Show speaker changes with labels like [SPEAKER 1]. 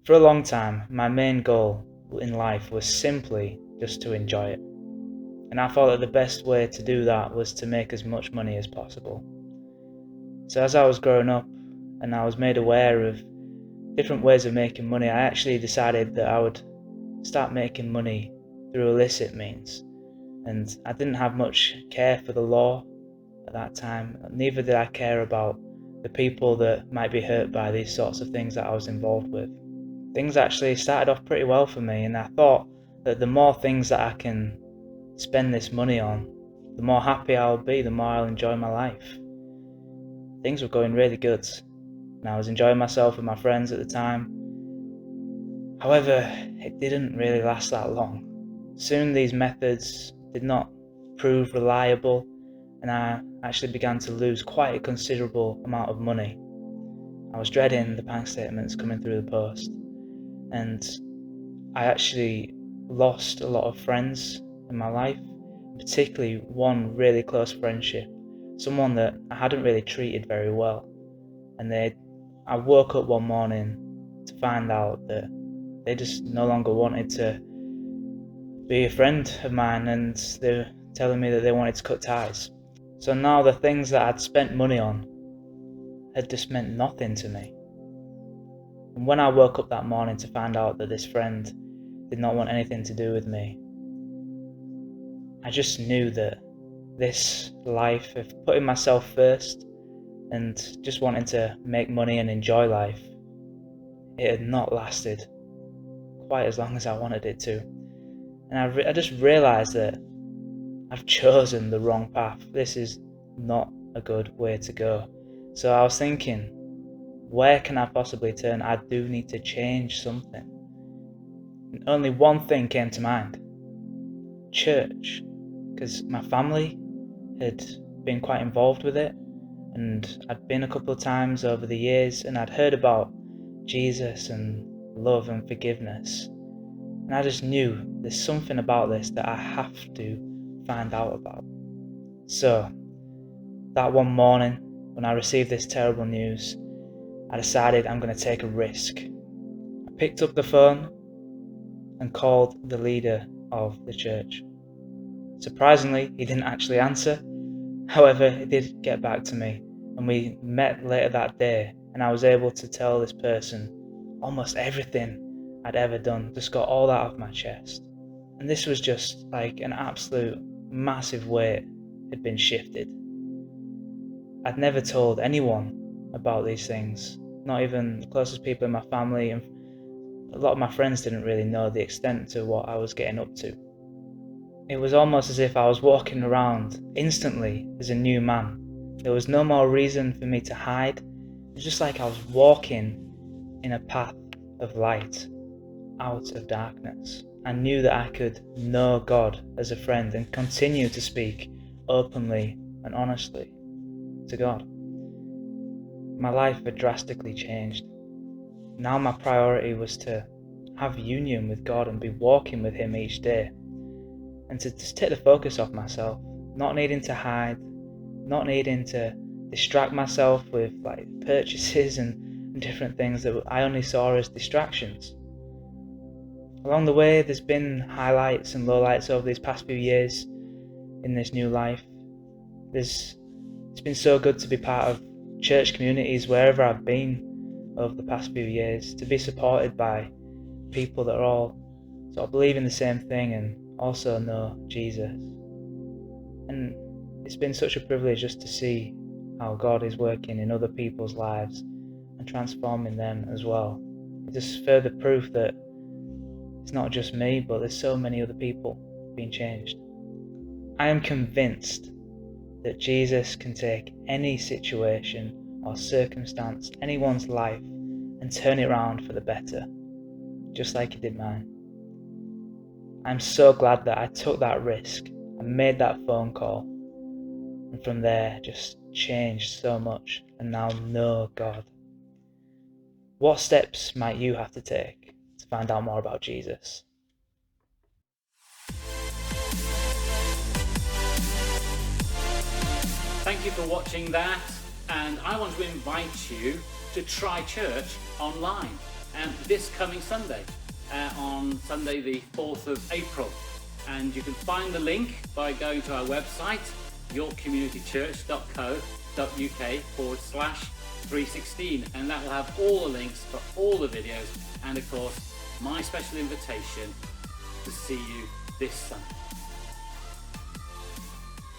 [SPEAKER 1] For a long time, my main goal in life was simply just to enjoy it. And I thought that the best way to do that was to make as much money as possible. So as I was growing up and I was made aware of different ways of making money, I actually decided that I would start making money through illicit means. And I didn't have much care for the law at that time. Neither did I care about the people that might be hurt by these sorts of things that I was involved with. Things actually started off pretty well for me, and I thought that the more things that I can spend this money on, the more happy I'll be, the more I'll enjoy my life. Things were going really good, and I was enjoying myself with my friends at the time. However, it didn't really last that long. Soon these methods did not prove reliable, and I actually began to lose quite a considerable amount of money. I was dreading the bank statements coming through the post, and I actually lost a lot of friends in my life, particularly one really close friendship, someone that I hadn't really treated very well. And I woke up one morning to find out that they just no longer wanted to be a friend of mine, and they were telling me that they wanted to cut ties. So now the things that I'd spent money on had just meant nothing to me. And when I woke up that morning to find out that this friend did not want anything to do with me, I just knew that this life of putting myself first and just wanting to make money and enjoy life, it had not lasted quite as long as I wanted it to. And I just realised that I've chosen the wrong path. This is not a good way to go. So I was thinking, where can I possibly turn? I do need to change something. And only one thing came to mind: church. Because my family had been quite involved with it, and I'd been a couple of times over the years, and I'd heard about Jesus and love and forgiveness. And I just knew there's something about this that I have to find out about. So that one morning when I received this terrible news, I decided I'm going to take a risk. I picked up the phone and called the leader of the church. Surprisingly, he didn't actually answer. However, he did get back to me, and we met later that day, and I was able to tell this person almost everything I'd ever done, just got all that off my chest. And this was just like an absolute massive weight had been shifted. I'd never told anyone about these things, not even the closest people in my family, and a lot of my friends didn't really know the extent to what I was getting up to. It was almost as if I was walking around instantly as a new man. There was no more reason for me to hide. It was just like I was walking in a path of light, out of darkness. I knew that I could know God as a friend and continue to speak openly and honestly to God. My life had drastically changed. Now my priority was to have union with God and be walking with Him each day, and to just take the focus off myself, not needing to hide, not needing to distract myself with like purchases and different things that I only saw as distractions. Along the way, there's been highlights and lowlights over these past few years in this new life. It's been so good to be part of church communities wherever I've been over the past few years, to be supported by people that are all sort of believe in the same thing and also know Jesus. And it's been such a privilege just to see how God is working in other people's lives and transforming them as well. It's just further proof that it's not just me, but there's so many other people being changed. I am convinced that Jesus can take any situation or circumstance, anyone's life, and turn it around for the better, just like He did mine. I'm so glad that I took that risk and made that phone call, and from there just changed so much and now know God. What steps might you have to take to find out more about Jesus?
[SPEAKER 2] Thank you for watching that, and I want to invite you to try church online. this coming Sunday, on Sunday the 4th of April. And you can find the link by going to our website, yorkcommunitychurch.co.uk/316, and that will have all the links for all the videos, and of course my special invitation to see you this Sunday.